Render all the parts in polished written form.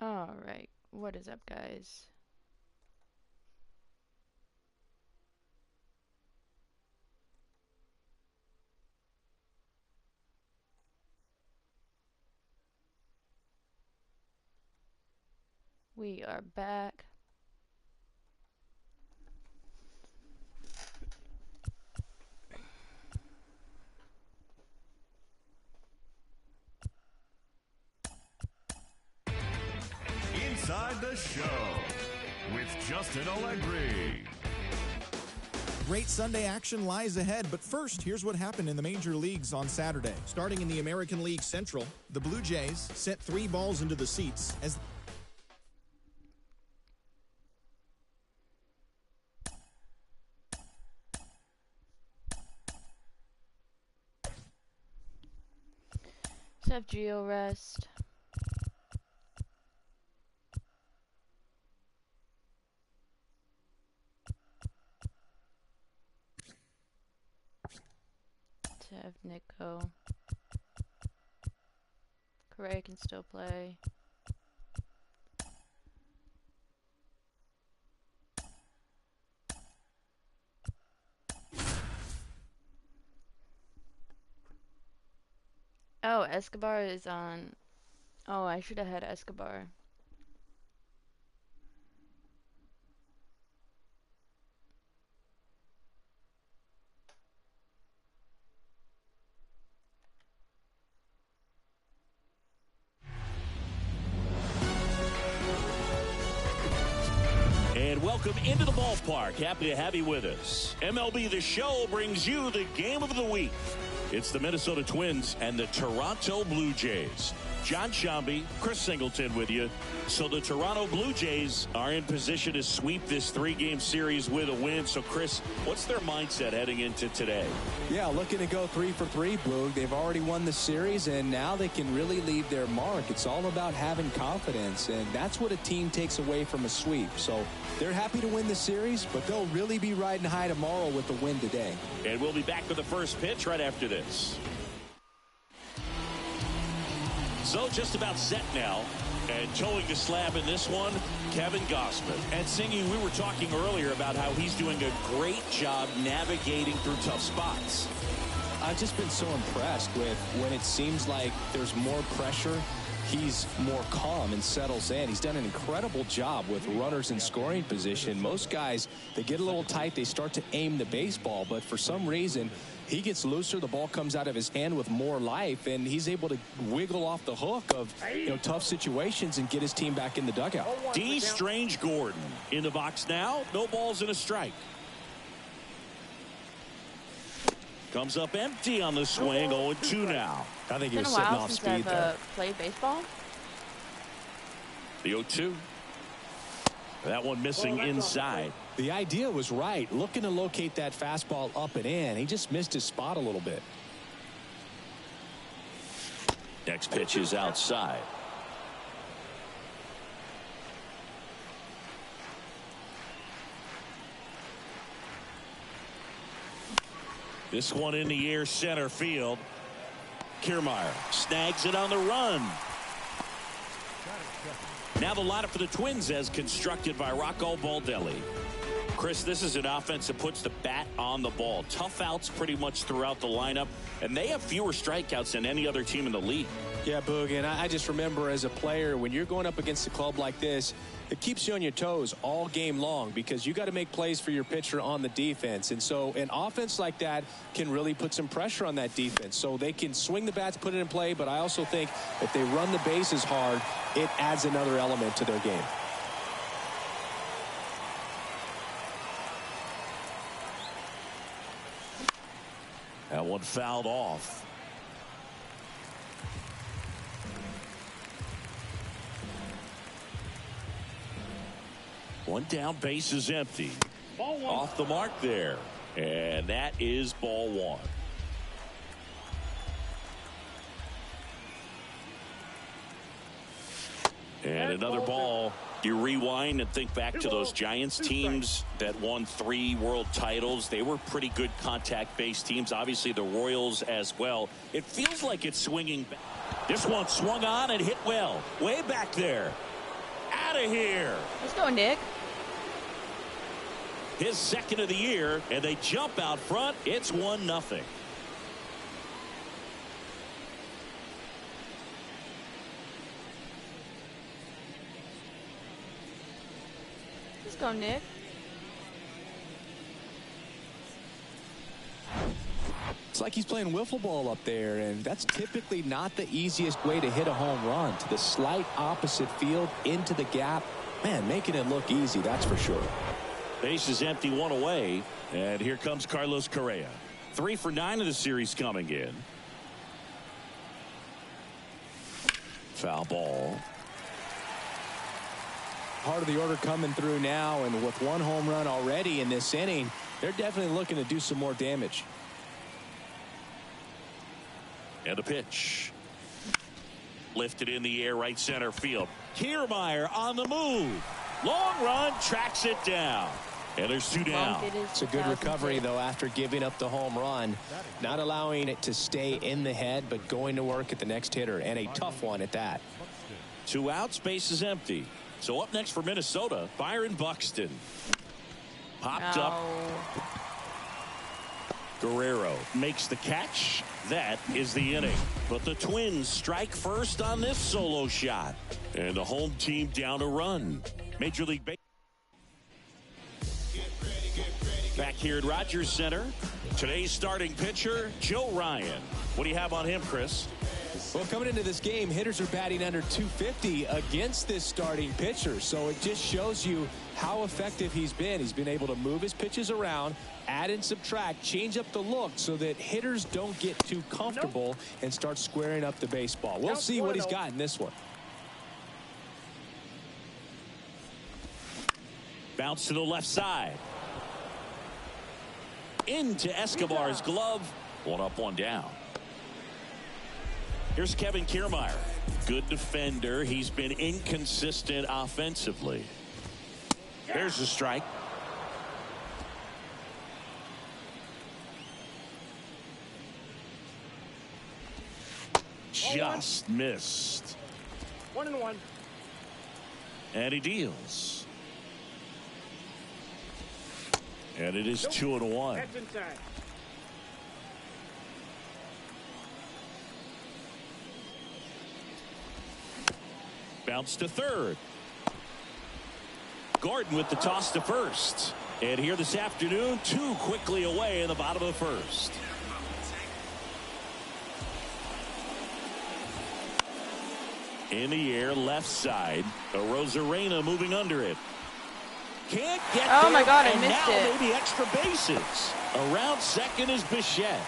Alright, what is up, guys? We are back. Inside the Show with Justin Allegri. Great Sunday action lies ahead, but first, here's what happened in the major leagues on Saturday. Starting in the American League Central, the Blue Jays sent 3 balls into the seats as Let's have Geo rest. To have Nick go. Correa can still play. Oh, Escobar is on. Oh, I should have had Escobar. And welcome into the ballpark. Happy to have you with us. MLB The Show brings you the game of the week. It's the Minnesota Twins and the Toronto Blue Jays. John Shambi, Chris Singleton with you. So the Toronto Blue Jays are in position to sweep this 3-game series with a win. So, Chris, what's their mindset heading into today? Yeah, looking to go 3 for 3, Boog. They've already won the series, and now they can really leave their mark. It's all about having confidence, and that's what a team takes away from a sweep. So they're happy to win the series, but they'll really be riding high tomorrow with the win today. And we'll be back with the first pitch right after this. So just about set now, and towing the slab in this one, Kevin Gausman. And Sinky, we were talking earlier about how he's doing a great job navigating through tough spots. I've just been so impressed with when it seems like there's more pressure, he's more calm and settles in. He's done an incredible job with runners in scoring position. Most guys, they get a little tight, they start to aim the baseball, but for some reason, he gets looser, the ball comes out of his hand with more life, and he's able to wiggle off the hook of tough situations and get his team back in the dugout. D. Strange Gordon in the box now. No balls and a strike. Comes up empty on the swing. 0-2 now. I think he was It's been a sitting while off since speed there. I've played baseball. The 0-2. That one missing inside. The idea was right, looking to locate that fastball up and in. He just missed his spot a little bit. Next pitch is outside. This one in the air, center field. Kiermaier snags it on the run. Now the lineup for the Twins as constructed by Rocco Baldelli. Chris, this is an offense that puts the bat on the ball. Tough outs pretty much throughout the lineup, and they have fewer strikeouts than any other team in the league. Yeah, Boog, and I just remember as a player, when you're going up against a club like this, it keeps you on your toes all game long because you got to make plays for your pitcher on the defense. And so an offense like that can really put some pressure on that defense. So they can swing the bats, put it in play, but I also think if they run the bases hard, it adds another element to their game. That one fouled off. One down, base is empty. Off the mark there. And that is ball 1. And another ball. You rewind and think back to those Giants teams that won 3 world titles. They were pretty good contact-based teams. Obviously, the Royals as well. It feels like it's swinging back. This one swung on and hit well. Way back there. out of here. Let's go, Nick. His second of the year, and they jump out front. It's 1-0. Let's go, Nick. It's like he's playing wiffle ball up there, and that's typically not the easiest way to hit a home run. To the slight opposite field, into the gap. Man, making it look easy, that's for sure. Base is empty, 1 away, and here comes Carlos Correa. 3 for 9 of the series coming in. Foul ball. Part of the order coming through now, and with 1 home run already in this inning, they're definitely looking to do some more damage. And a pitch. Lifted in the air, right center field. Kiermaier on the move. Long run, tracks it down. And there's 2 down. It's a good recovery, though, after giving up the home run. Not allowing it to stay in the head, but going to work at the next hitter, and a tough one at that. 2 outs, base is empty. So up next for Minnesota, Byron Buxton. Popped up. Guerrero makes the catch. That is the inning. But the Twins strike first on this solo shot. And the home team down a run. Major League Baseball. Back here at Rogers Center. Today's starting pitcher, Joe Ryan. What do you have on him, Chris? Well, coming into this game, hitters are batting under 250 against this starting pitcher. So it just shows you how effective he's been. He's been able to move his pitches around, add and subtract, change up the look so that hitters don't get too comfortable and start squaring up the baseball. We'll see what he's got in this one. Bounce to the left side. Into Escobar's glove. 1 up, 1 down. Here's Kevin Kiermaier. Good defender. He's been inconsistent offensively. There's a strike. Just missed. 1-1. And he deals. And it is 2-1. That's inside. Bounce to third. Gordon with the toss to first. And here this afternoon, 2 quickly away in the bottom of the first. In the air, left side. Rosarena moving under it. Can't get there. Oh my God, I and missed now it. maybe extra bases. Around second is Bichette.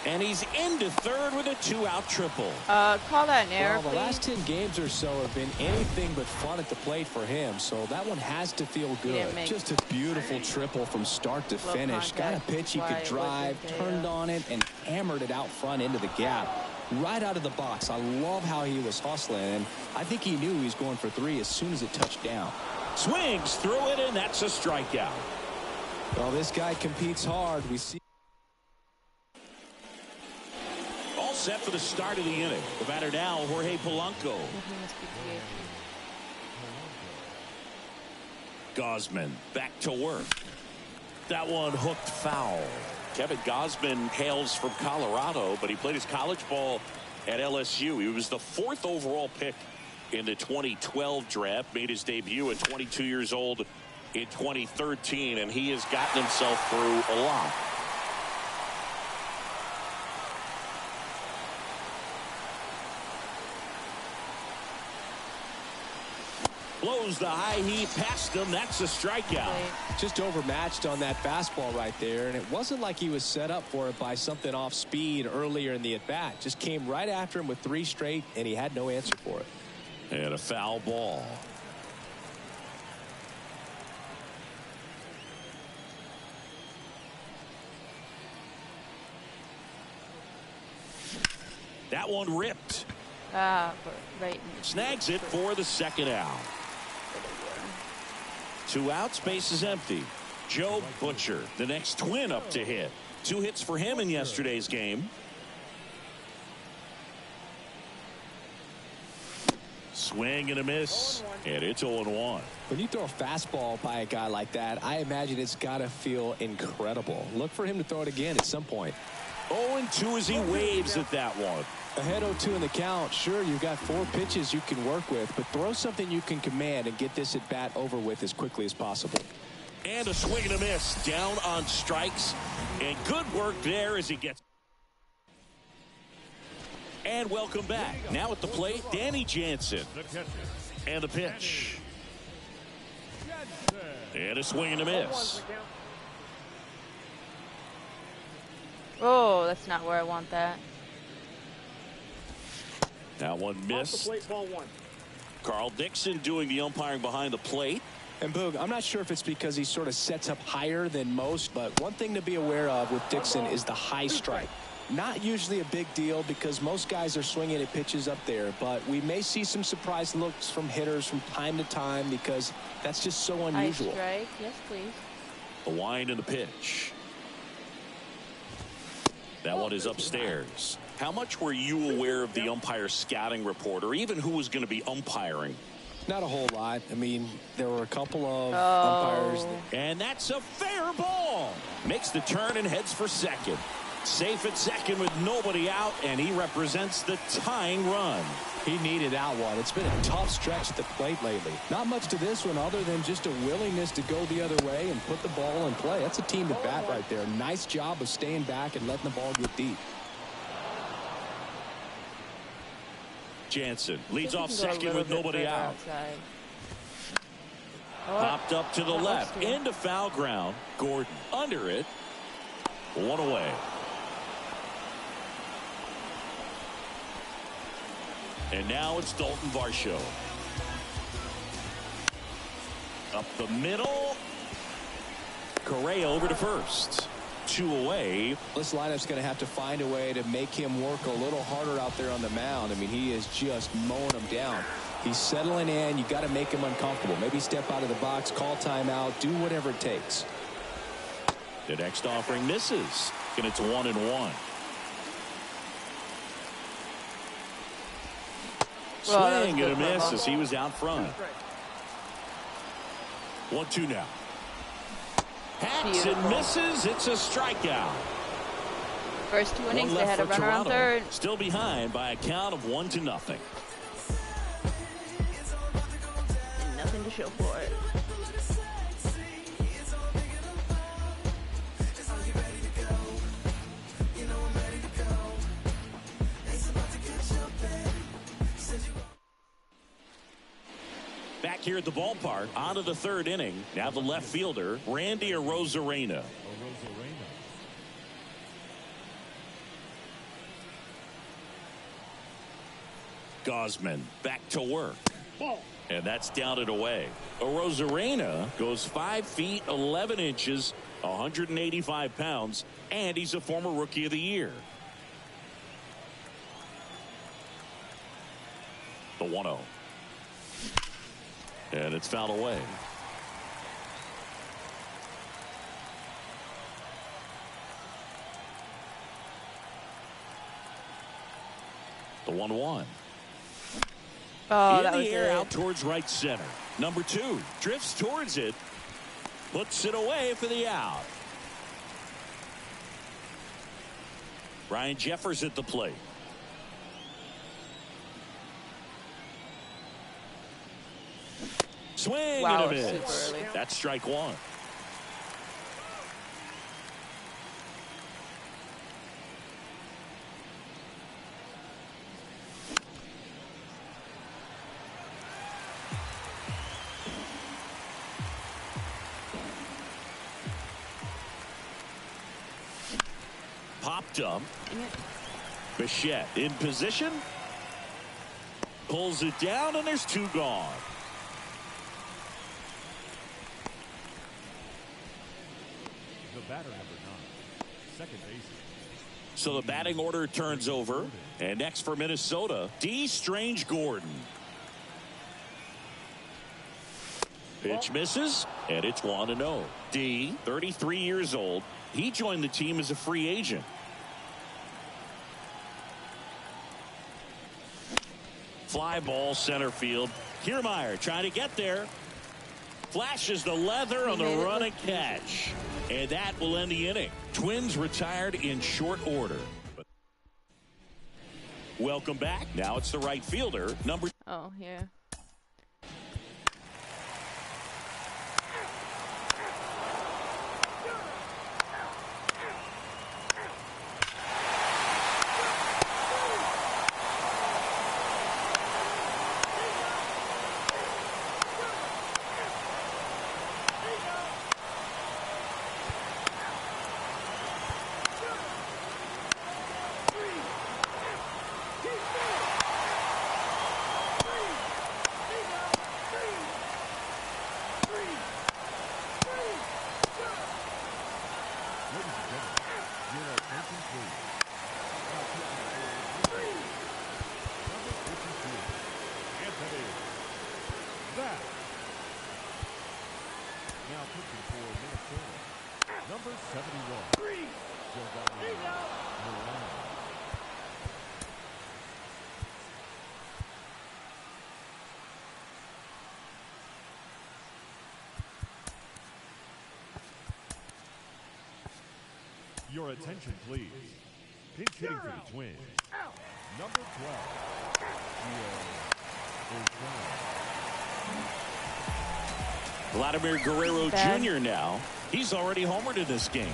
And he's into third with a 2-out triple. Call that an error, Well, the please. last 10 games or so have been anything but fun at the plate for him, so that one has to feel good. Just a beautiful triple from start to Low finish. Got a contact. pitch he Why could it drive, wasn't turned there. on it, and hammered it out front into the gap. Right out of the box. I love how he was hustling, and I think he knew he was going for 3 as soon as it touched down. Swings through it, and that's a strikeout. Well, this guy competes hard. We see. All set for the start of the inning. The batter now, Jorge Polanco. Gosman back to work. That one hooked foul. Kevin Gosman hails from Colorado, but he played his college ball at LSU. He was the 4th overall pick in the 2012 draft, made his debut at 22 years old in 2013, and he has gotten himself through a lot. Blows the high heat past him. That's a strikeout. Just overmatched on that fastball right there, and it wasn't like he was set up for it by something off speed earlier in the at-bat. Just came right after him with 3 straight, and he had no answer for it. And a foul ball. That one ripped. Right. Snags it for the 2nd out. 2 outs, base is empty. Joe Butcher, the next Twin up to hit. 2 hits for him in yesterday's game. Swing and a miss, and it's 0-1. When you throw a fastball by a guy like that, I imagine it's got to feel incredible. Look for him to throw it again at some point. 0-2 as he waves at that one. Ahead 0-2 in the count. Sure, you've got 4 pitches you can work with, but throw something you can command and get this at bat over with as quickly as possible. And a swing and a miss, down on strikes, and good work there as he gets. And welcome back. Now at the plate, Danny Jansen. And the pitch. And a swing and a miss. Oh, that's not where I want that. That one missed. Carl Dixon doing the umpiring behind the plate. And Boog, I'm not sure if it's because he sort of sets up higher than most, but one thing to be aware of with Dixon is the high strike. Not usually a big deal because most guys are swinging at pitches up there, but we may see some surprise looks from hitters from time to time because that's just so unusual. High strike, yes please. The wind and the pitch. That one is upstairs. How much were you aware of the umpire scouting report or even who was going to be umpiring? Not a whole lot. I mean, there were a couple of umpires. And that's a fair ball. Makes the turn and heads for second. Safe at second with nobody out, and he represents the tying run. He needed that one. It's been a tough stretch at the plate lately. Not much to this one other than just a willingness to go the other way and put the ball in play. That's a team to bat right there. Nice job of staying back and letting the ball get deep. Jansen leads off second with nobody out. Popped up to the left into foul ground. Gordon under it. One away. And now it's Dalton Varsho. Up the middle. Correa over to first. 2 away. This lineup's going to have to find a way to make him work a little harder out there on the mound. I mean, he is just mowing them down. He's settling in. You got to make him uncomfortable. Maybe step out of the box, call timeout, do whatever it takes. The next offering misses, and it's 1-1. Swing and a miss as he was out front. 1-2 now. Hacks and misses. It's a strikeout. First 2 innings, they had a runner on Toronto. third. Still behind by a count of 1-0. Nothing to show for it. Back here at the ballpark, on to the third inning. Now the left fielder, Randy Arozarena. Gosman back to work. And that's down and away. Arozarena goes 5 feet 11 inches, 185 pounds, and he's a former Rookie of the Year. The 1-0. And it's fouled away. The 1-1. Oh, in that the was air it. out towards right center. Number 2 drifts towards it. Puts it away for the out. Ryan Jeffers at the plate. Swing and a miss. That's strike 1. Popped up. Bichette in position. Pulls it down, and there's 2 gone. Batter number 9, second base. So the batting order turns over, and next for Minnesota, D. Strange Gordon. Pitch misses, and it's 1-0. D, 33 years old. He joined the team as a free agent. Fly ball center field. Kiermaier trying to get there. Flashes the leather on the run and catch. And that will end the inning. Twins retired in short order. Welcome back. Now it's the right fielder. Oh, yeah. Your attention, please. Pinch hitting for the Twins. Number 12. Vladimir Guerrero Jr. now. He's already homered in this game.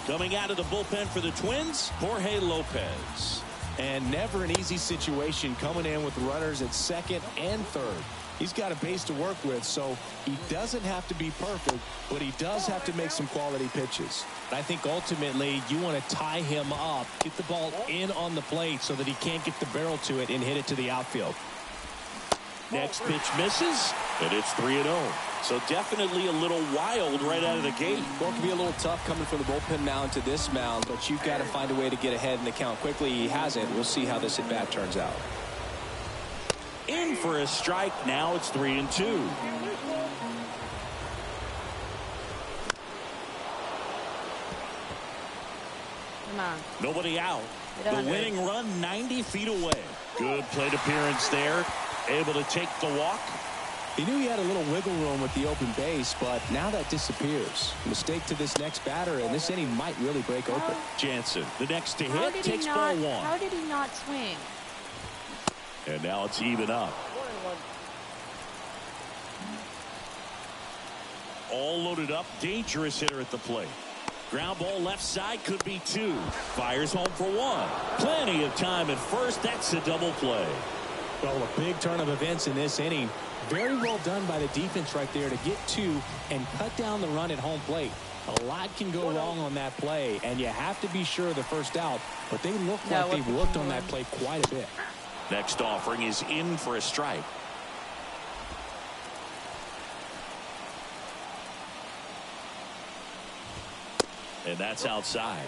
Coming out of the bullpen for the Twins, Jorge Lopez. And never an easy situation coming in with runners at second and third. He's got a base to work with, so he doesn't have to be perfect, but he does have to make some quality pitches. I think ultimately you want to tie him up, get the ball in on the plate so that he can't get the barrel to it and hit it to the outfield. Next pitch misses, and it's 3-0. So definitely a little wild right out of the gate. Well, it can be a little tough coming from the bullpen mound to this mound, but you've got to find a way to get ahead in the count quickly. He hasn't. We'll see how this at-bat turns out. In for a strike. Now it's 3-2. Come on. Nobody out. Get The under winning it. run 90 feet away. Good plate appearance there. Able to take the walk. He knew he had a little wiggle room with the open base, but now that disappears. Mistake to this next batter, and this inning might really break open. Jansen, the next to How hit, did takes he ball not? one. How did he not swing? And now it's even up. All loaded up. Dangerous hitter at the plate. Ground ball left side, could be two. Fires home for one. Plenty of time at first. That's a double play. Well, a big turn of events in this inning. Very well done by the defense right there to get two and cut down the run at home plate. A lot can go wrong on that play, and you have to be sure of the first out, but they look like they've worked on that play quite a bit. Next offering is in for a strike. And that's outside.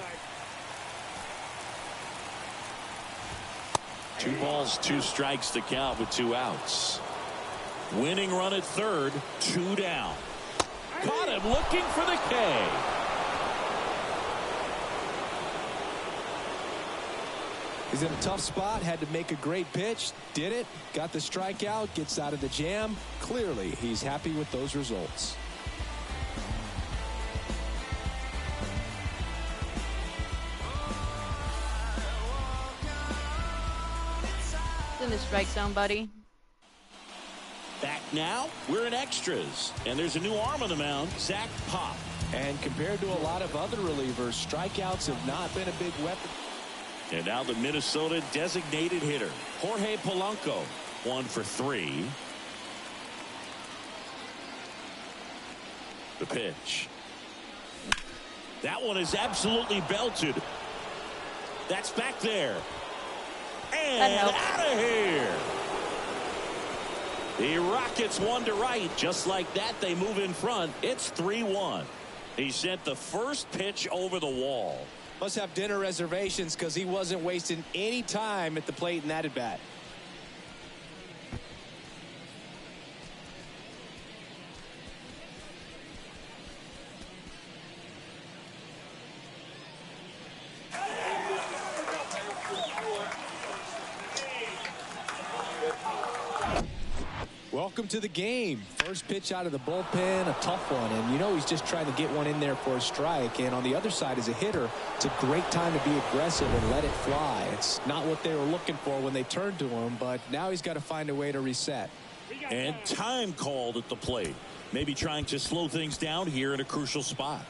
2 balls, 2 strikes to count with 2 outs. Winning run at third, 2 down. Caught him looking for the K. He's in a tough spot, had to make a great pitch, did it, got the strikeout, gets out of the jam. Clearly, he's happy with those results. It's in the strike zone, buddy. Back now, we're in extras. And there's a new arm on the mound, Zach Pop. And compared to a lot of other relievers, strikeouts have not been a big weapon. And now the Minnesota designated hitter, Jorge Polanco, 1 for 3. The pitch. That one is absolutely belted. That's back there. And out of here. The Rockets 1 to right. Just like that, they move in front. It's 3-1. He sent the first pitch over the wall. Must have dinner reservations because he wasn't wasting any time at the plate in that at bat. welcome to the game. First pitch out of the bullpen, a tough one. And you know he's just trying to get one in there for a strike. And on the other side, as a hitter, it's a great time to be aggressive and let it fly. It's not what they were looking for when they turned to him, but now he's got to find a way to reset. And time called at the plate. Maybe trying to slow things down here in a crucial spot.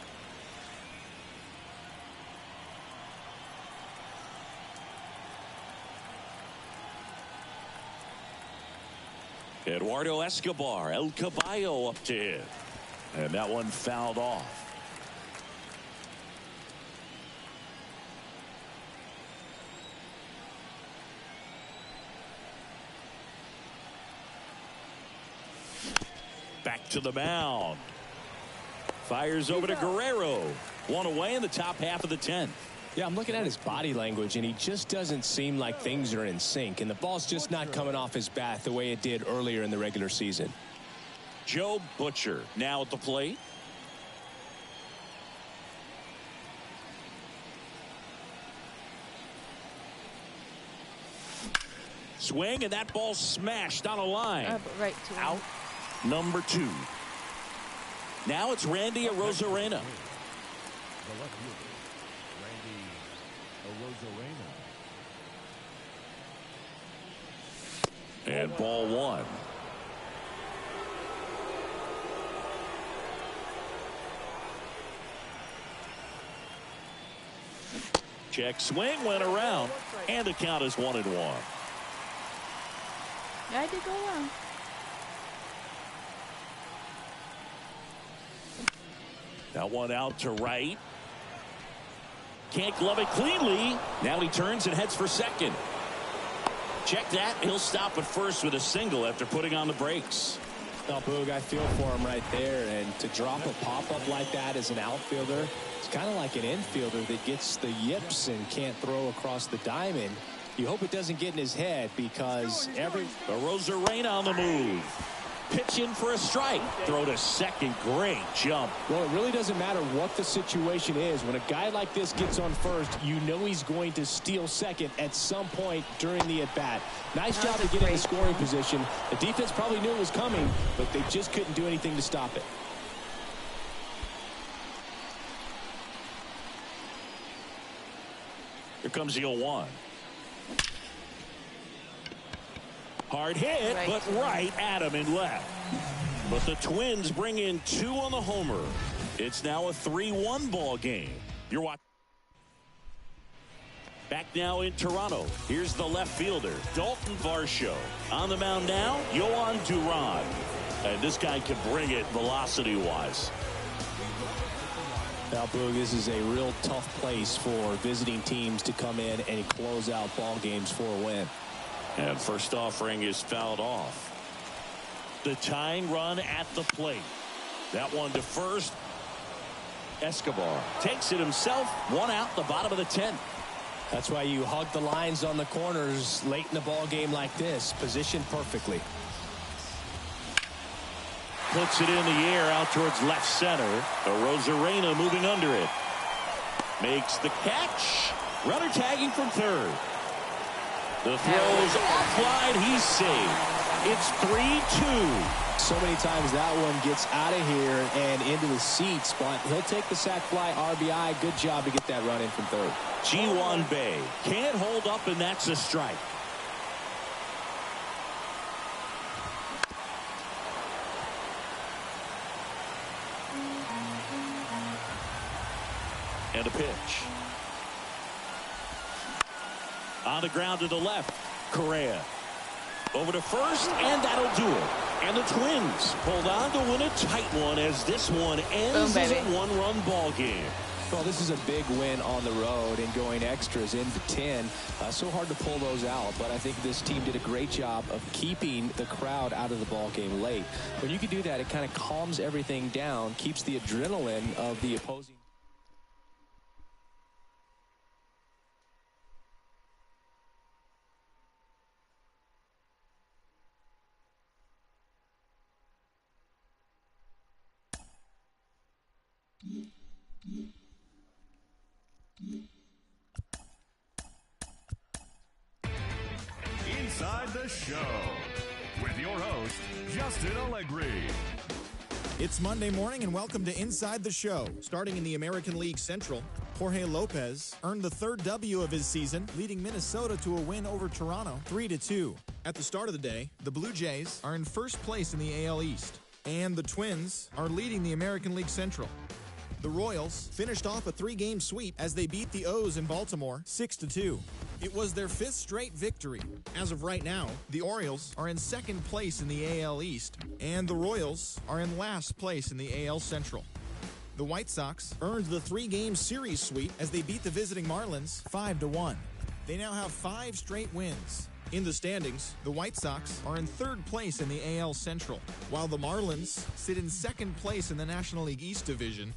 Eduardo Escobar, El Caballo up to hit. And that one fouled off. Back to the mound. Fires over to Guerrero. One away in the top half of the 10th. Yeah, I'm looking at his body language, and he just doesn't seem like things are in sync. And the ball's just not coming off his bat the way it did earlier in the regular season. Joe Butcher now at the plate. Swing, and that ball smashed on a line. Right to Out number 2. Now it's Randy Arozarena. The left fielder, Randy Arozarena. And ball 1. Check swing, went around, and the count is 1-1. Yeah, I did go wrong. That one out to right. Can't glove it cleanly. Now he turns and heads for second. Check that. He'll stop at first with a single after putting on the brakes. Well, Boog, I feel for him right there. And to drop a pop-up like that as an outfielder, it's kind of like an infielder that gets the yips and can't throw across the diamond. You hope it doesn't get in his head because Arozarena on the move. Pitching for a strike. Throw to second. Great jump. Well, it really doesn't matter what the situation is. When a guy like this gets on first, you know he's going to steal second at some point during the at-bat. Nice job to get in the scoring position. The defense probably knew it was coming, but they just couldn't do anything to stop it. Here comes the 0-1. Hard hit, but right at him and left. But the Twins bring in 2 on the homer. It's now a 3-1 ball game. You're watching. Back now in Toronto. Here's the left fielder, Dalton Varsho. On the mound now, Yohan Duran. And this guy can bring it velocity-wise. Now, Boog, this is a real tough place for visiting teams to come in and close out ball games for a win. And first offering is fouled off. The tying run at the plate. That one to first. Escobar takes it himself. One out, the bottom of the 10th. That's why you hug the lines on the corners late in the ball game like this. Positioned perfectly. Puts it in the air out towards left center. Arozarena moving under it. Makes the catch. Runner tagging from third. The throw's offline. He's saved. It's 3-2. So many times that one gets out of here and into the seats, but he'll take the sac fly RBI. Good job to get that run in from third. Ji-Hwan Bae can't hold up, and that's a strike. And a pitch. On the ground to the left. Correa. Over to first, and that'll do it. And the Twins pulled on to win a tight one as this one ends as a one-run ball game. Well, this is a big win on the road and going extras into 10. So hard to pull those out, but I think this team did a great job of keeping the crowd out of the ball game late. When you can do that, it kind of calms everything down, keeps the adrenaline of the opposing. Inside the show with your host, Justin Allegri. It's Monday morning, and welcome to Inside the Show. Starting in the American League Central, Jorge Lopez earned the third W of his season, leading Minnesota to a win over Toronto 3-2. At the start of the day, the Blue Jays are in first place in the AL East, and the Twins are leading the American League Central. The Royals finished off a three-game sweep as they beat the O's in Baltimore 6-2. It was their fifth straight victory. As of right now, the Orioles are in second place in the AL East, and the Royals are in last place in the AL Central. The White Sox earned the three-game series sweep as they beat the visiting Marlins 5-1. They now have 5 straight wins. In the standings, the White Sox are in third place in the AL Central, while the Marlins sit in second place in the National League East Division.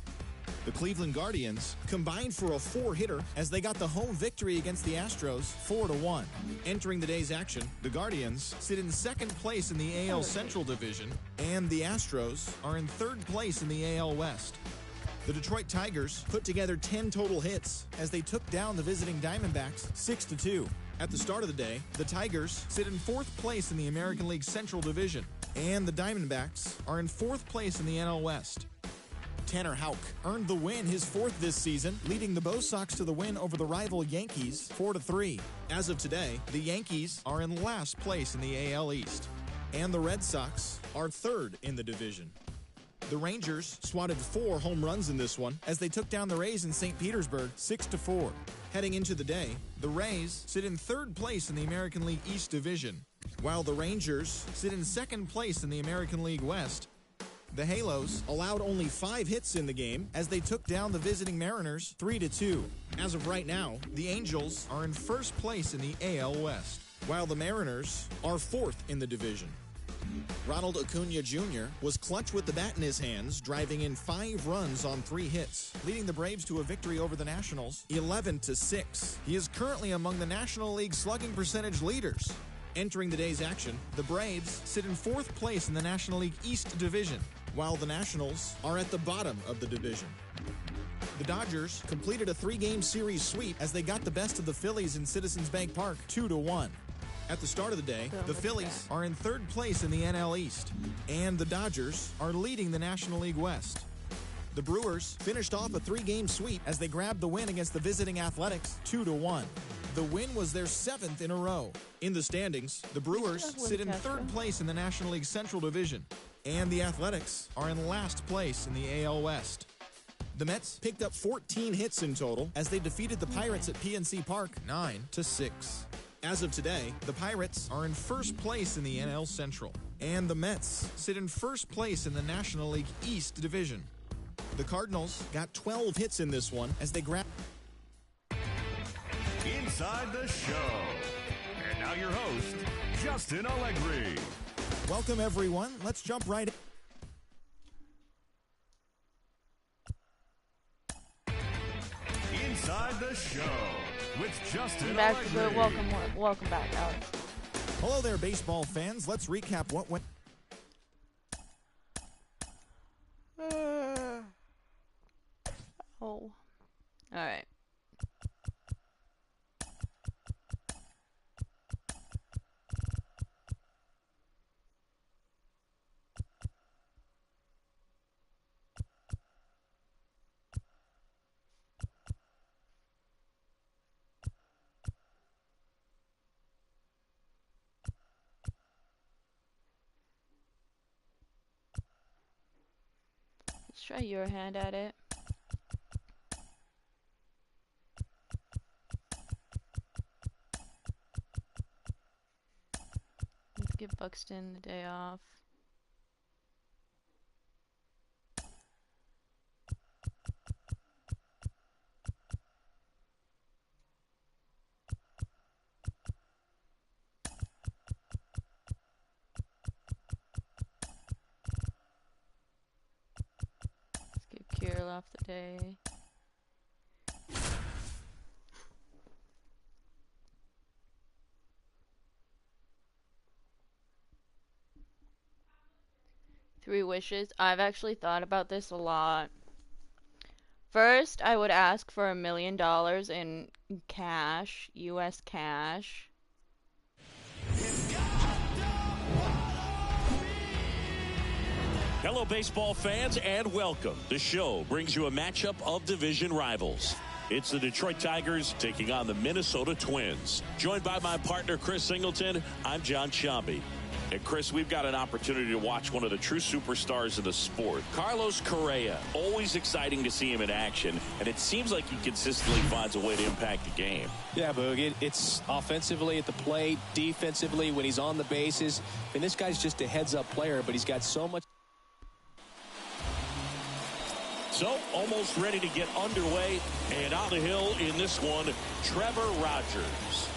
The Cleveland Guardians combined for a 4-hitter as they got the home victory against the Astros 4-1. Entering the day's action, the Guardians sit in second place in the AL Central Division, and the Astros are in third place in the AL West. The Detroit Tigers put together 10 total hits as they took down the visiting Diamondbacks 6-2. At the start of the day, the Tigers sit in fourth place in the American League Central Division, and the Diamondbacks are in fourth place in the NL West. Tanner Houck earned the win, his fourth this season, leading the Bo Sox to the win over the rival Yankees 4-3. As of today, the Yankees are in last place in the AL East, and the Red Sox are third in the division. The Rangers swatted 4 home runs in this one as they took down the Rays in St. Petersburg 6-4. Heading into the day, the Rays sit in third place in the American League East Division, while the Rangers sit in second place in the American League West. The Halos allowed only 5 hits in the game as they took down the visiting Mariners 3-2. As of right now, the Angels are in first place in the AL West, while the Mariners are fourth in the division. Ronald Acuna Jr. was clutch with the bat in his hands, driving in 5 runs on 3 hits, leading the Braves to a victory over the Nationals 11-6. He is currently among the National League slugging percentage leaders. Entering the day's action, the Braves sit in fourth place in the National League East Division, while the Nationals are at the bottom of the division. The Dodgers completed a 3-game series sweep as they got the best of the Phillies in Citizens Bank Park 2-1. At the start of the day, the Phillies are in third place in the NL East, and the Dodgers are leading the National League West. The Brewers finished off a 3-game sweep as they grabbed the win against the visiting Athletics 2-1. The win was their 7th in a row. In the standings, the Brewers sit in third place in the National League Central Division, and the Athletics are in last place in the AL West. The Mets picked up 14 hits in total as they defeated the Pirates at PNC Park 9-6. As of today, the Pirates are in first place in the NL Central, and the Mets sit in first place in the National League East Division. The Cardinals got 12 hits in this one as they grabbed Inside the Show. And now your host, Justin Allegri. Welcome, everyone. Let's jump right in. Inside the Show with Justin Back Allegri. to welcome back, Alex. Hello there, baseball fans. Let's recap what went. Oh. Alright. Let's try your hand at it. Let's give Buxton the day off. Off the day. Three wishes. I've actually thought about this a lot. First, I would ask for $1 million in cash, US cash. Hello, baseball fans, and welcome. The show brings you a matchup of division rivals. It's the Detroit Tigers taking on the Minnesota Twins. Joined by my partner, Chris Singleton, I'm John Shambi. And Chris, we've got an opportunity to watch one of the true superstars of the sport. Carlos Correa, always exciting to see him in action, and it seems like he consistently finds a way to impact the game. Yeah, Boog, it's offensively at the plate, defensively when he's on the bases. And this guy's just a heads-up player, but he's got so much. So, almost ready to get underway, and on the hill in this one, Trevor Rogers.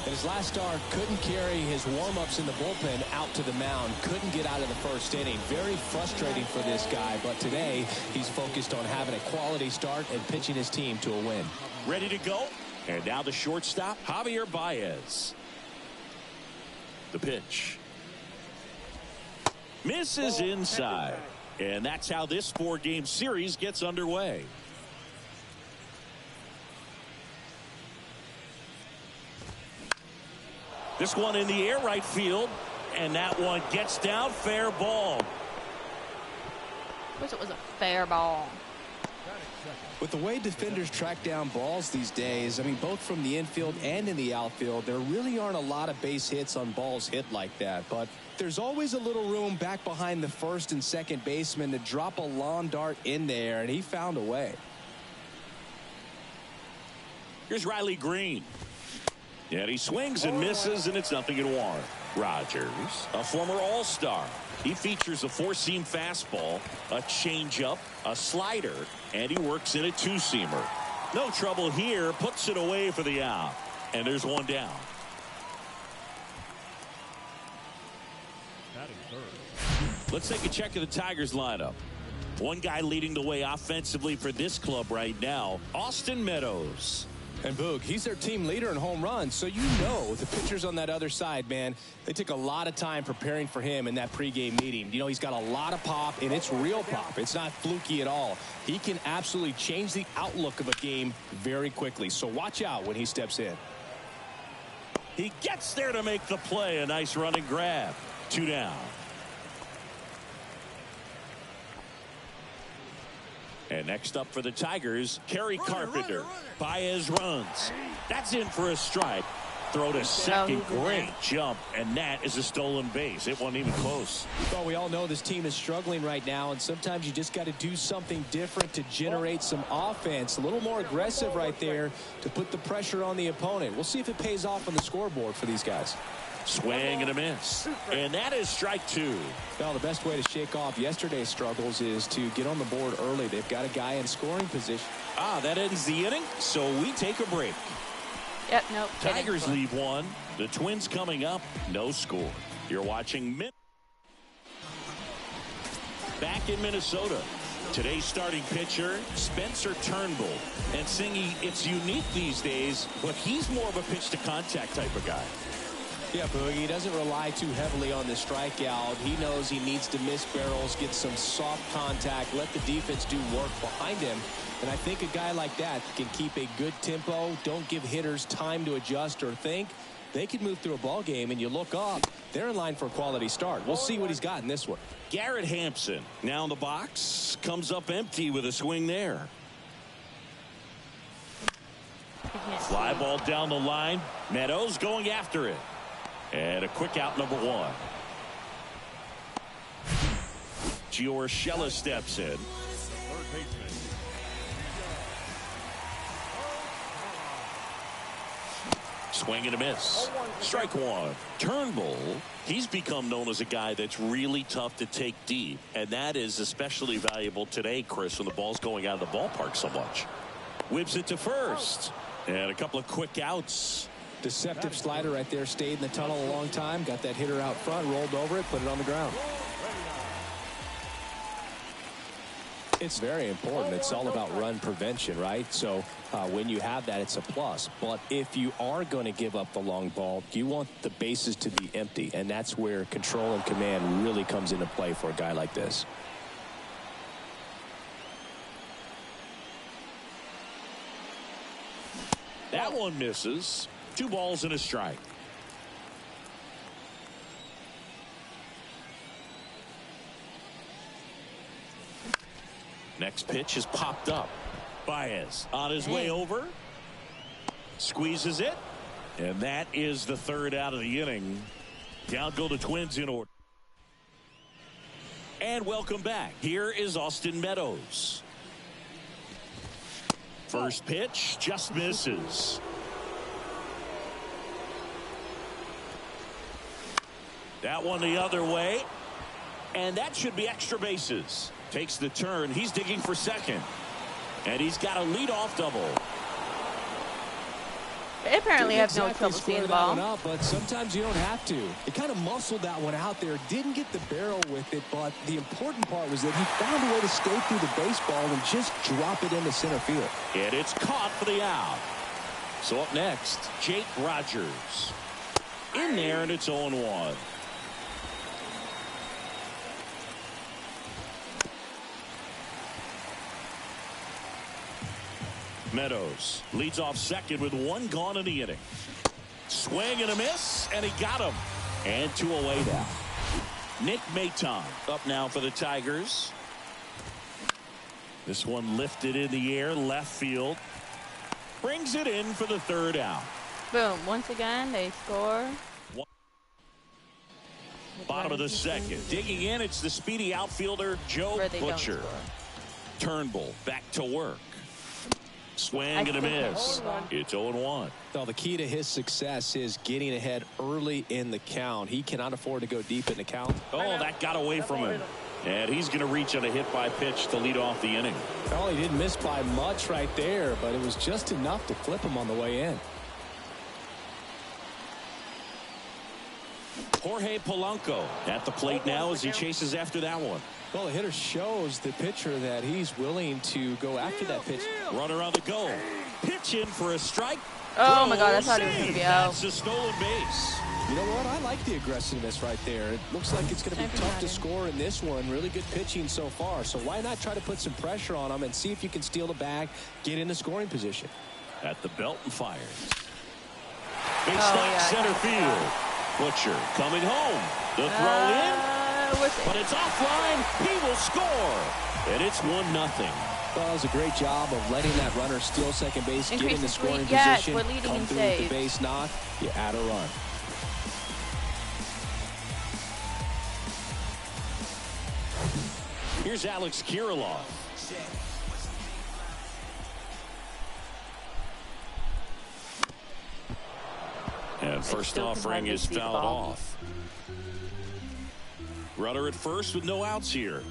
And his last start couldn't carry his warm-ups in the bullpen out to the mound. Couldn't get out of the first inning. Very frustrating for this guy, but today he's focused on having a quality start and pitching his team to a win. Ready to go, and now the shortstop, Javier Baez. The pitch. Misses inside. And that's how this four-game series gets underway. This one in the air right field, and that one gets down, fair ball. I wish it was a fair ball. With the way defenders track down balls these days, I mean, both from the infield and in the outfield, there really aren't a lot of base hits on balls hit like that. But there's always a little room back behind the first and second baseman to drop a lawn dart in there, and he found a way. Here's Riley Green. And he swings and misses, and it's 0-1. Rogers, a former All-Star. He features a four-seam fastball, a changeup, a slider, and he works in a two-seamer. No trouble here, puts it away for the out. And there's one down. Let's take a check of the Tigers lineup. One guy leading the way offensively for this club right now, Austin Meadows. And Boog, he's their team leader in home runs, so you know the pitchers on that other side, man, they took a lot of time preparing for him in that pregame meeting. You know, he's got a lot of pop, and it's real pop. It's not fluky at all. He can absolutely change the outlook of a game very quickly, so watch out when he steps in. He gets there to make the play. A nice running grab. 2 down. And next up for the Tigers, Kerry Carpenter. Baez runs. That's in for a strike. Throw to second. Great jump. And that is a stolen base. It wasn't even close. Well, we all know this team is struggling right now, and sometimes you just got to do something different to generate some offense. A little more aggressive right there to put the pressure on the opponent. We'll see if it pays off on the scoreboard for these guys. Swing and a miss. And that is strike 2. Well, the best way to shake off yesterday's struggles is to get on the board early. They've got a guy in scoring position. That ends the inning, so we take a break. Yep, nope. Tigers leave one. The Twins coming up, no score. You're watching back in Minnesota. Today's starting pitcher, Spencer Turnbull. And Sinky, it's unique these days, but he's more of a pitch-to-contact type of guy. Yeah, Boogie, he doesn't rely too heavily on the strikeout. He knows he needs to miss barrels, get some soft contact, let the defense do work behind him. And I think a guy like that can keep a good tempo, don't give hitters time to adjust or think. They can move through a ball game, and you look up, they're in line for a quality start. We'll see what he's got in this one. Garrett Hampson now in the box, comes up empty with a swing there. Fly ball down the line. Meadows going after it. And a quick out, number 1. Yunalescka steps in. Swing and a miss. Strike 1. Turnbull, he's become known as a guy that's really tough to take deep. And that is especially valuable today, Chris, when the ball's going out of the ballpark so much. Whips it to first. And a couple of quick outs. Deceptive slider right there, stayed in the tunnel a long time, got that hitter out front, rolled over it, put it on the ground. It's very important. It's all about run prevention, right? So when you have that, it's a plus. But if you are going to give up the long ball, you want the bases to be empty, and that's where control and command really comes into play for a guy like this. That one misses. 2 balls and a strike. Next pitch is popped up. Baez on his way over. Squeezes it. And that is the third out of the inning. Down go the Twins in order. And welcome back. Here is Austin Meadows. First pitch just misses. That one the other way. And that should be extra bases. Takes the turn. He's digging for second. And he's got a leadoff double. They apparently have no trouble seeing the ball. Up, but sometimes you don't have to. It kind of muscled that one out there. Didn't get the barrel with it, but the important part was that he found a way to skate through the baseball and just drop it into center field. And it's caught for the out. So up next, Jake Rogers. In there, and it's 0-1. Meadows leads off second with one gone in the inning. Swing and a miss, and he got him. And 2 away now. Nick Maton up now for the Tigers. This one lifted in the air, left field. Brings it in for the third out. Boom. Once again, they score. Bottom of the second. Digging in, it's the speedy outfielder, Joe Butcher. Turnbull back to work. Swing and a miss. It's 0-1. Well, the key to his success is getting ahead early in the count. He cannot afford to go deep in the count. Oh, that got away from him. And he's going to reach on a hit by pitch to lead off the inning. Well, he didn't miss by much right there, but it was just enough to flip him on the way in. Jorge Polanco at the plate now as he chases after that one. Well, the hitter shows the pitcher that he's willing to go after that pitch. Runner on the go. Pitch in for a strike. Oh my God, I thought he was going to be out. That's a stolen base. You know what? I like the aggressiveness right there. It looks like it's going to be tough to score in this one. Really good pitching so far. So why not try to put some pressure on him and see if you can steal the bag, get in the scoring position. At the belt and fires. Big strike center field. Butcher coming home. The throw in. But it's offline. He will score. And it's 1-0. Well, it was a great job of letting that runner steal second base, get in the scoring yes, position, we're leading come in through saves. with the base knock, you add a run. Here's Alex Kirilloff. And first offering is fouled off. Runner at first with no outs here.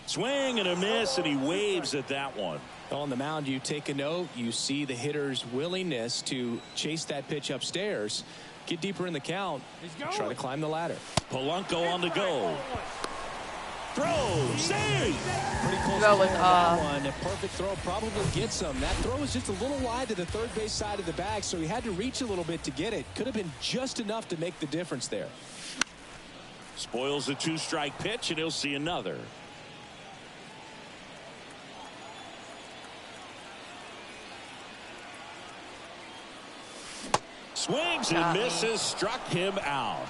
Swing and a miss, and he waves at that one. On the mound, you take a note. You see the hitter's willingness to chase that pitch upstairs, get deeper in the count, try to climb the ladder. Polanco on the go. Throw, save. Pretty close Throw was on off. that one. A perfect throw probably gets him. That throw was just a little wide to the third base side of the bag, so he had to reach a little bit to get it. Could have been just enough to make the difference there. Spoils a 2-strike pitch, and he'll see another. Swings and misses, struck him out.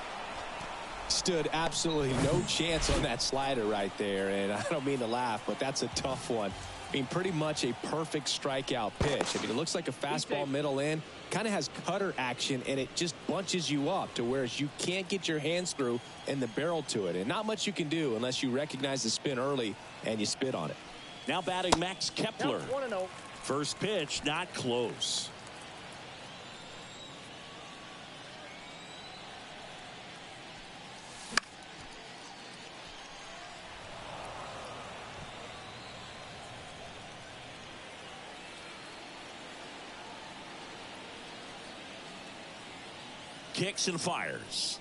Stood absolutely no chance on that slider right there, and I don't mean to laugh, but that's a tough one. I mean, pretty much a perfect strikeout pitch. I mean, it looks like a fastball middle in, kind of has cutter action, and it just bunches you up to whereas you can't get your hands through and the barrel to it, and not much you can do unless you recognize the spin early and you spit on it. Now batting Max Kepler. First pitch, not close. Kicks and fires.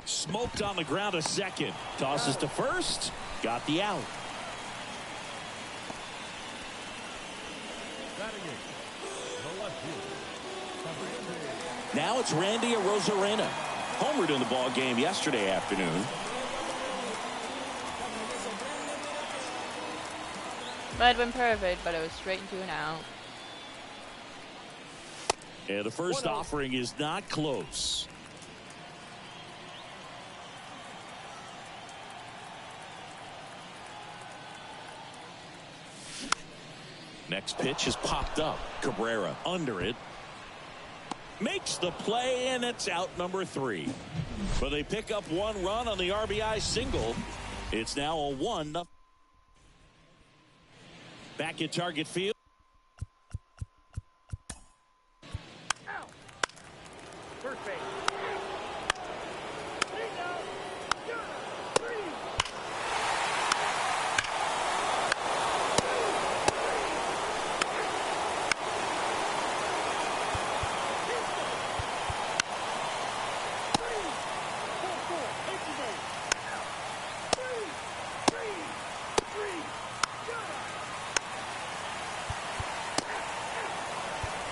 Smoked on the ground a second. Tosses to first. Got the out. Now it's Randy Arozarena. Homered in the ball game yesterday afternoon. Might have been perfect, but it was straight into an out. And the first offering is not close. Next pitch is popped up. Cabrera under it. Makes the play, and it's out number 3. But they pick up 1 run on the RBI single. It's now a 1-0. Back at target field. First base.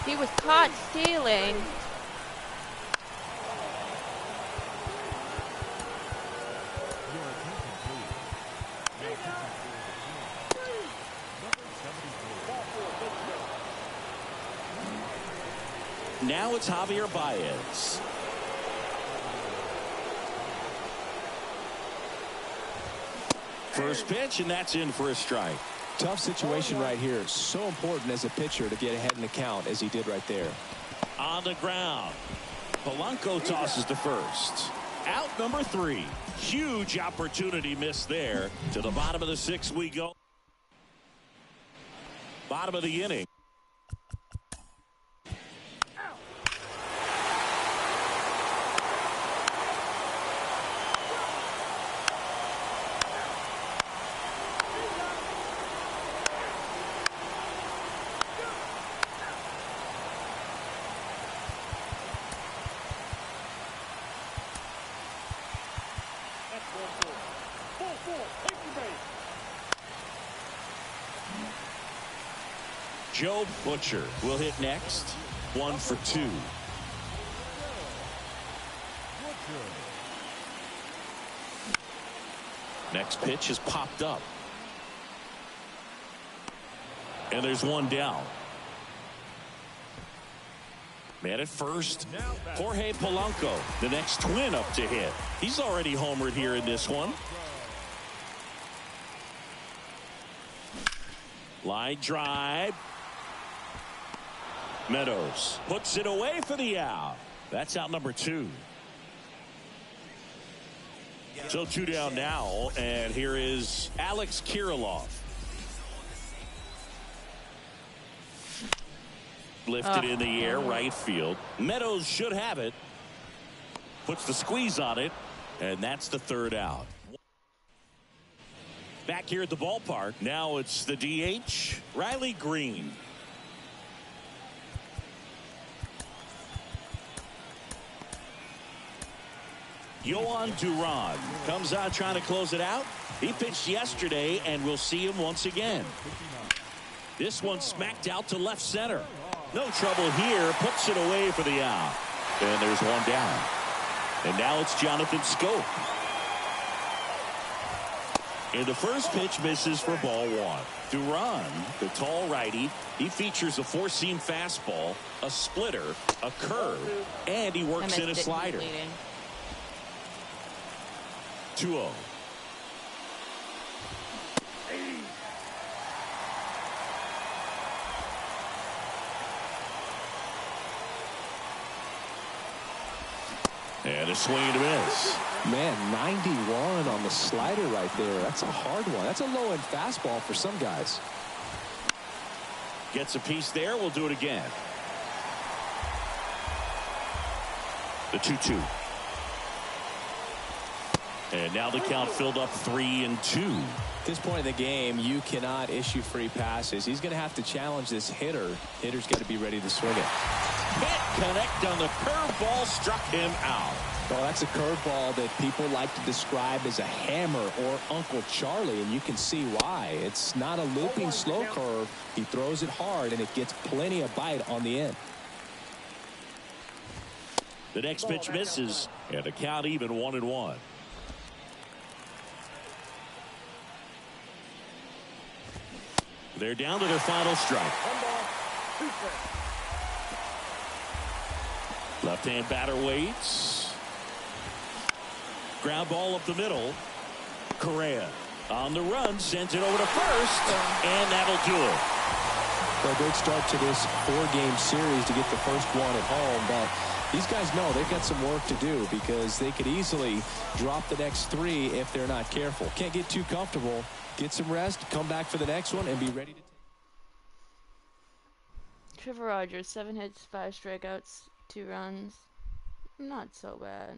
He was caught stealing. Now it's Javier Baez. First pitch, and that's in for a strike. Tough situation right here. So important as a pitcher to get ahead in the count as he did right there. On the ground. Polanco tosses to first. Out number 3. Huge opportunity missed there. To the bottom of the 6th we go. Bottom of the inning. Joe Butcher will hit next. 1 for 2. Next pitch is popped up. And there's 1 down. Man at first, Jorge Polanco, the next Twin up to hit. He's already homered here in this one. Line drive. Meadows puts it away for the out. That's out number 2. So 2 down now, and here is Alex Kirilloff. Lifted in the air, right field. Meadows should have it. Puts the squeeze on it, and that's the 3rd out. Back here at the ballpark, now it's the DH, Riley Green. Yohan Duran comes out trying to close it out. He pitched yesterday, and we'll see him once again. This one smacked out to left center. No trouble here. Puts it away for the out. And there's 1 down. And now it's Jonathan Scope. And the first pitch misses for ball 1. Duran, the tall righty, he features a 4-seam fastball, a splitter, a curve, and he works in a slider. 2-0. And a swing and a miss. Man, 91 on the slider right there. That's a hard one. That's a low-end fastball for some guys. Gets a piece there. We'll do it again. The 2-2. And now the count filled up 3-2. At this point in the game, you cannot issue free passes. He's going to have to challenge this hitter. Hitter's got to be ready to swing it. Can't connect on the curveball, struck him out. Well, that's a curveball that people like to describe as a hammer or Uncle Charlie, and you can see why. It's not a looping slow curve. He throws it hard, and it gets plenty of bite on the end. The next pitch misses, and the count even 1-1. They're down to their final strike. Left-hand batter waits. Ground ball up the middle. Correa on the run, sends it over to first, and that'll do it. Well, a great start to this 4-game series to get the first one at home, but these guys know they've got some work to do because they could easily drop the next 3 if they're not careful. Can't get too comfortable. Get some rest, come back for the next one, and be ready to take. Trevor Rogers, 7 hits, 5 strikeouts, 2 runs. Not so bad.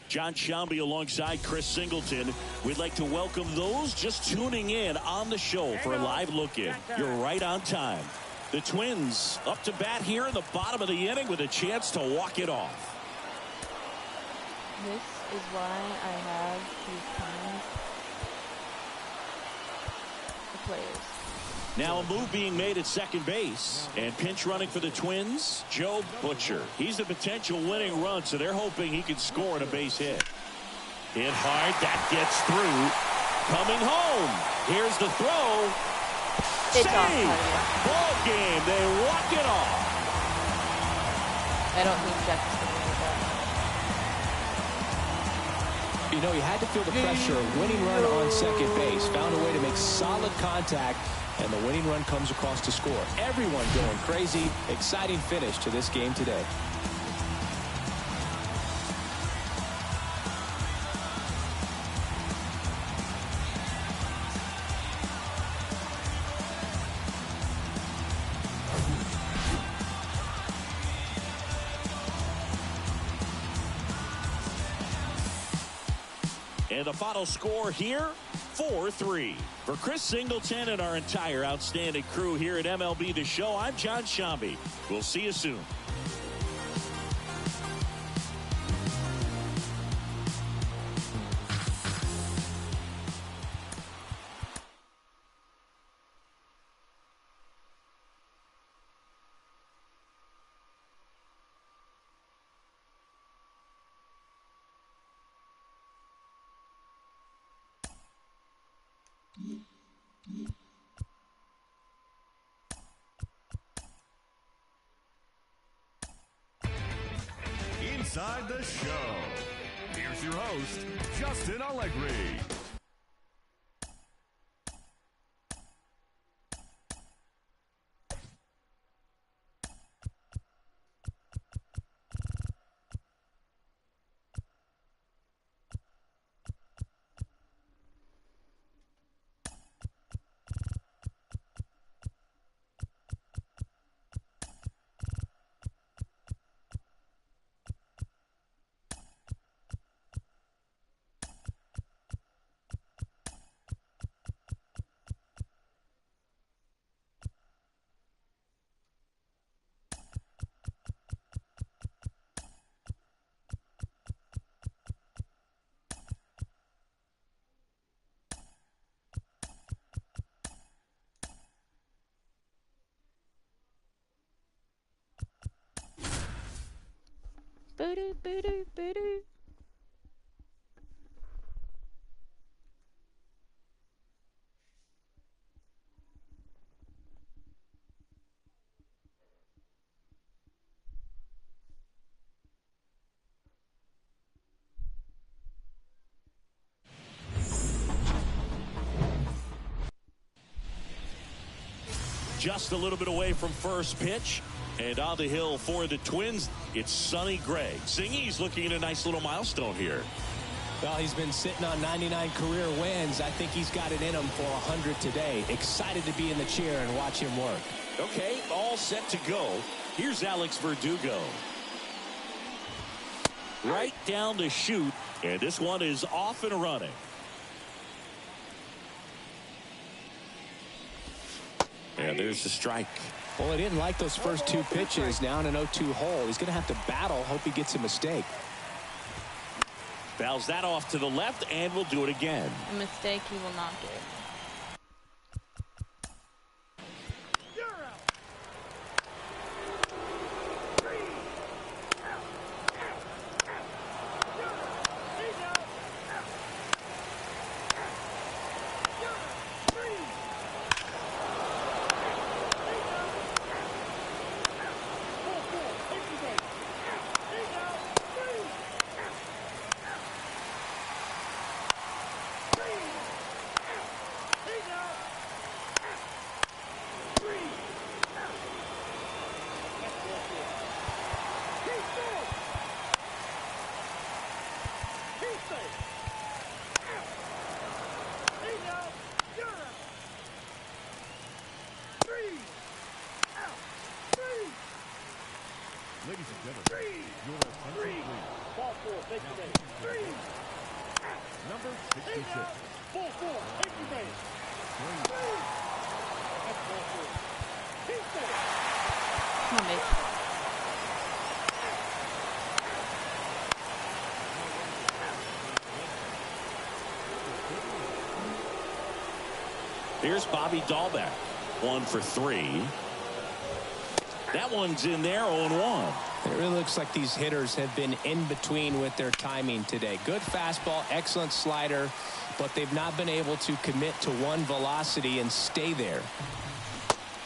John Shambi alongside Chris Singleton. We'd like to welcome those just tuning in on the show for a live look-in. You're right on time. The Twins up to bat here in the bottom of the inning with a chance to walk it off. This is why I have these times for players. Now a move being made at second base, and pinch running for the Twins, Joe Butcher. He's the potential winning run, so they're hoping he can score on a base hit. Hit hard, that gets through. Coming home, here's the throw. It's off. Ball game, they walk it off. I don't think Jeff is going to make that. You know, he had to feel the pressure. Winning run on second base. Found a way to make solid contact, and the winning run comes across to score. Everyone going crazy. Exciting finish to this game today. And the final score here, 4-3. For Chris Singleton and our entire outstanding crew here at MLB The Show, I'm John Shambi. We'll see you soon. Inside the Show. Here's your host, Justin Allegri. Boo-doo, boo-doo, boo-doo. Just a little bit away from first pitch. And on the hill for the Twins, it's Sonny Gray. Sinky's looking at a nice little milestone here. Well, he's been sitting on 99 career wins. I think he's got it in him for 100 today. Excited to be in the chair and watch him work. Okay, all set to go. Here's Alex Verdugo. Right down the chute, and this one is off and running. And there's the strike. Well, he didn't like those first two pitches. Now in an 0-2 hole. He's going to have to battle. Hope he gets a mistake. Fouls that off to the left and will do it again. A mistake he will not get. Ladies and gentlemen, your attention please. Ball four, take your base. Number 66. Ball four, take your base. That's ball four. He's safe. Come on, babe. Here's Bobby Dahlbeck. 1 for 3. That one's in there, 0-1. It really looks like these hitters have been in between with their timing today. Good fastball, excellent slider, but they've not been able to commit to one velocity and stay there.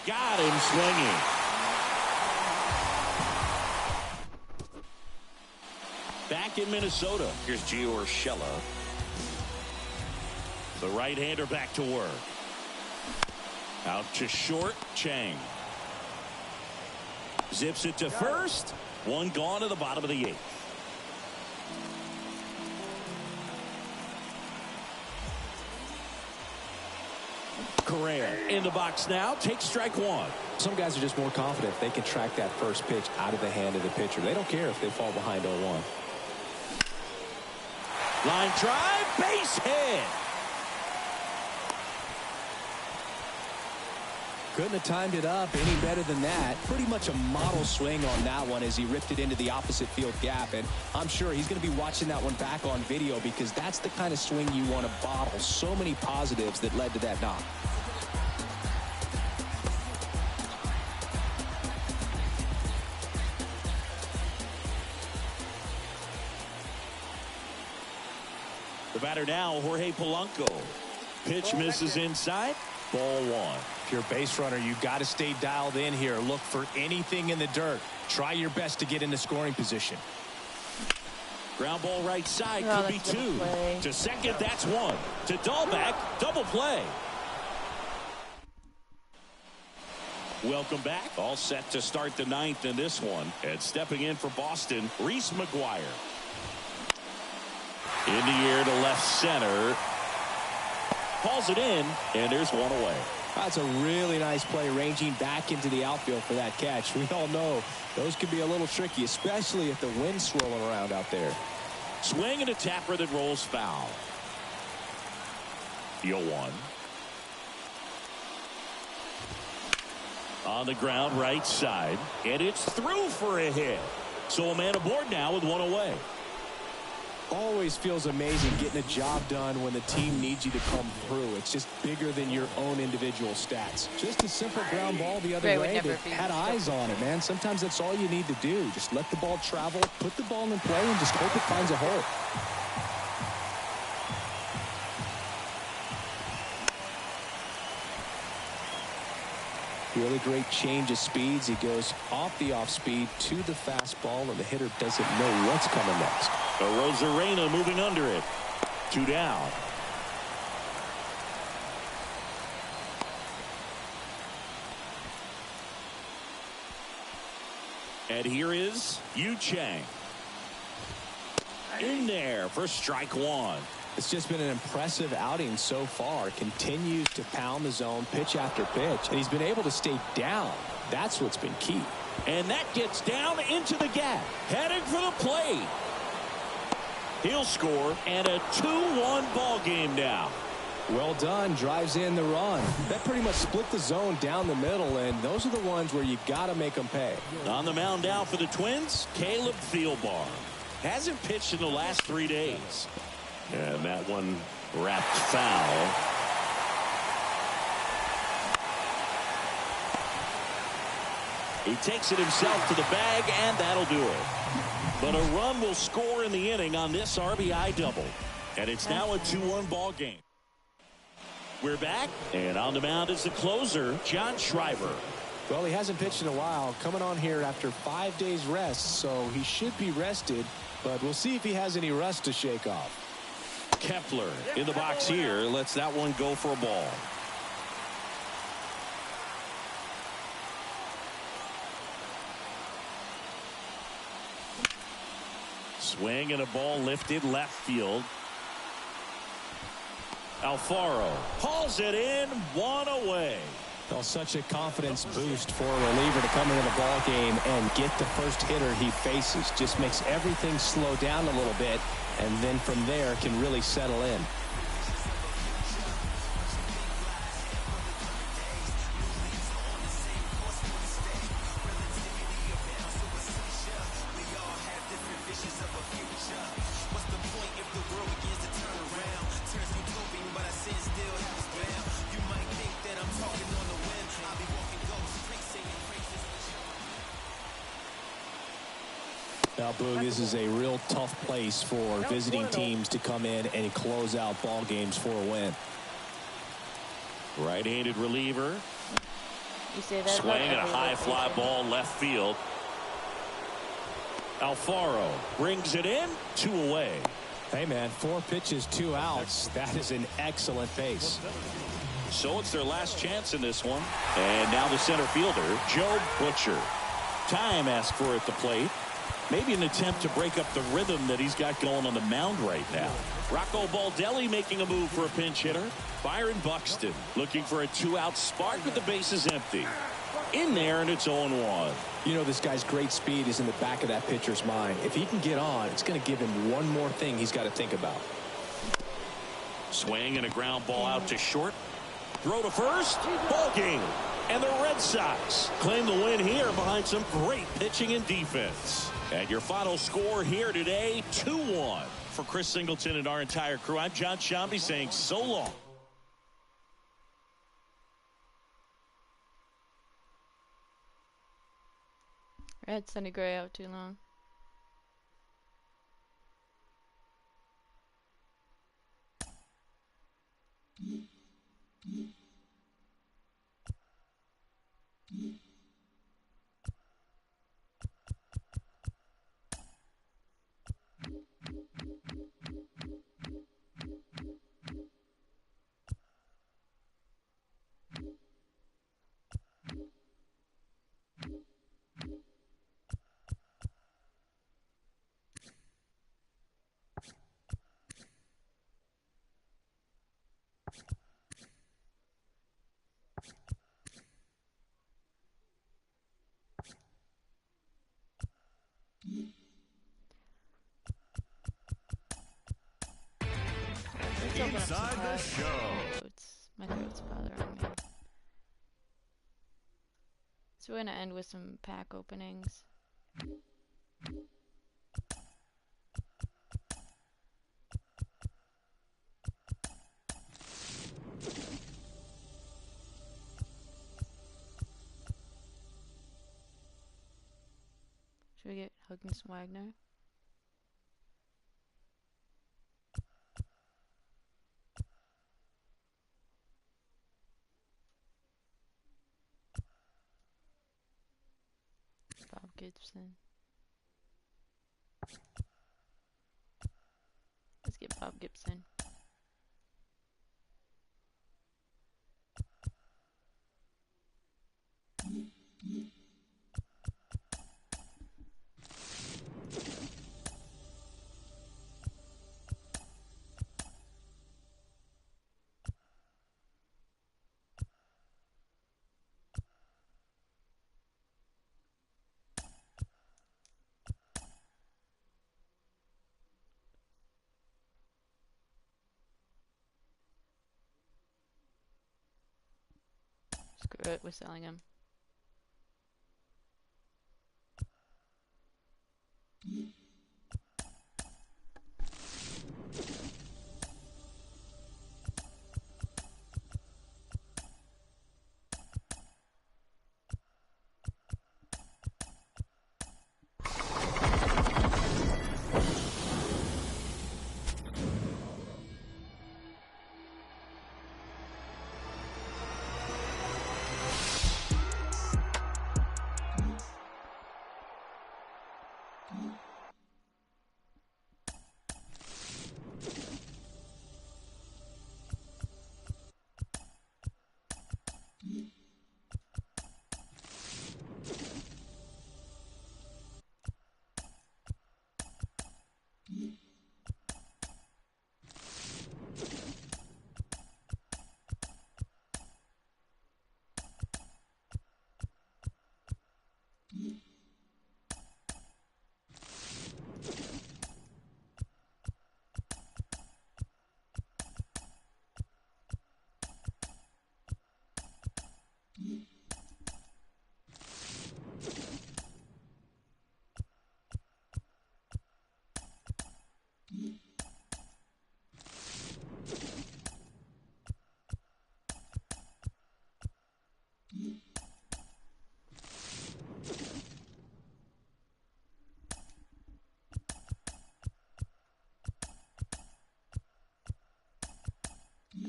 Got him swinging. Back in Minnesota, here's Yunalescka. The right-hander back to work. Out to short, Chang. Zips it to first. One gone to the bottom of the 8th. Correa in the box now. Takes strike 1. Some guys are just more confident if they can track that first pitch out of the hand of the pitcher. They don't care if they fall behind 0-1. Line drive, base hit. Couldn't have timed it up any better than that. Pretty much a model swing on that one as he ripped it into the opposite field gap. And I'm sure he's going to be watching that one back on video because that's the kind of swing you want to bottle. So many positives that led to that knock. The batter now, Jorge Polanco. Pitch misses inside. Ball 1. If you're a base runner, you've got to stay dialed in here. Look for anything in the dirt. Try your best to get into scoring position. Ground ball right side, Oh, could be that's a 2. play. To second, that's 1. To Dahlbeck, double play. Welcome back. All set to start the 9th in this one. And stepping in for Boston, Reese McGuire. In the air to left center. Calls it in, and there's one away. That's a really nice play, ranging back into the outfield for that catch. We all know those can be a little tricky, especially if the wind's swirling around out there. Swing and a tapper that rolls foul. 0-1. On the ground, right side, and it's through for a hit. So a man aboard now with one away. Always feels amazing getting a job done when the team needs you to come through. It's just bigger than your own individual stats. Just a simple ground ball the other Ray would way. never They be had eyes on it, man. Sometimes that's all you need to do. Just let the ball travel, put the ball in play, and just hope it finds a hole. Really great change of speeds. He goes off the off speed to the fastball, and the hitter doesn't know what's coming next. Rosarena moving under it. 2 down. And here is Yu Chang. In there for strike 1. It's just been an impressive outing so far. Continues to pound the zone pitch after pitch, and he's been able to stay down. That's what's been key. And that gets down into the gap. Heading for the plate. He'll score, and a 2-1 ball game now. Well done. Drives in the run. That pretty much split the zone down the middle, and those are the ones where you got to make them pay. On the mound now for the Twins, Caleb Thielbar. Hasn't pitched in the last 3 days. And that one wrapped foul. He takes it himself to the bag, and that'll do it. But a run will score in the inning on this RBI double. And it's now a 2-1 ball game. We're back, and on the mound is the closer, John Schreiber. Well, he hasn't pitched in a while, coming on here after 5 days rest, so he should be rested, but we'll see if he has any rust to shake off. Kepler in the box here, lets that one go for a ball. Swing and a ball lifted left field. Alfaro hauls it in, one away. Well, such a confidence boost for a reliever to come into the ball game and get the first hitter he faces. Just makes everything slow down a little bit, and then from there can really settle in. Now, Boog, this is a real tough place for visiting teams to come in and close out ball games for a win. Right-handed reliever. You say that Swing about and a high fly ball left field. Alfaro brings it in, 2 away. Hey, man, 4 pitches, 2 outs. That is an excellent pace. So it's their last chance in this one. And now the center fielder, Joe Butcher. Time asked for at the plate. Maybe an attempt to break up the rhythm that he's got going on the mound right now. Rocco Baldelli making a move for a pinch hitter. Byron Buxton looking for a 2-out spark with the bases empty. In there, and it's 0-1. You know, this guy's great speed is in the back of that pitcher's mind. If he can get on, it's going to give him one more thing he's got to think about. Swing and a ground ball out to short. Throw to first. Ball game. And the Red Sox claim the win here behind some great pitching and defense. And your final score here today, 2-1. For Chris Singleton and our entire crew, I'm John Shambi saying so long. I had Sonny Gray out too long. Inside the show. My throat's bothering me. So we're gonna end with some pack openings. Should we get Huggins Wagner? Bob Gibson. Let's get Bob Gibson. Screw it, we're selling him.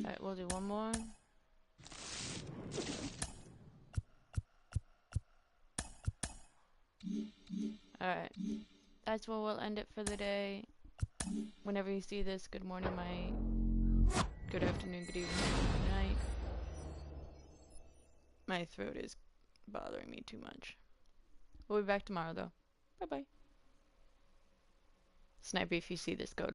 Alright, we'll do one more. Alright, that's where we'll end it for the day. Whenever you see this, good morning, good afternoon, good evening, good night. My throat is bothering me too much. We'll be back tomorrow, though. Bye-bye. Sniper, if you see this, go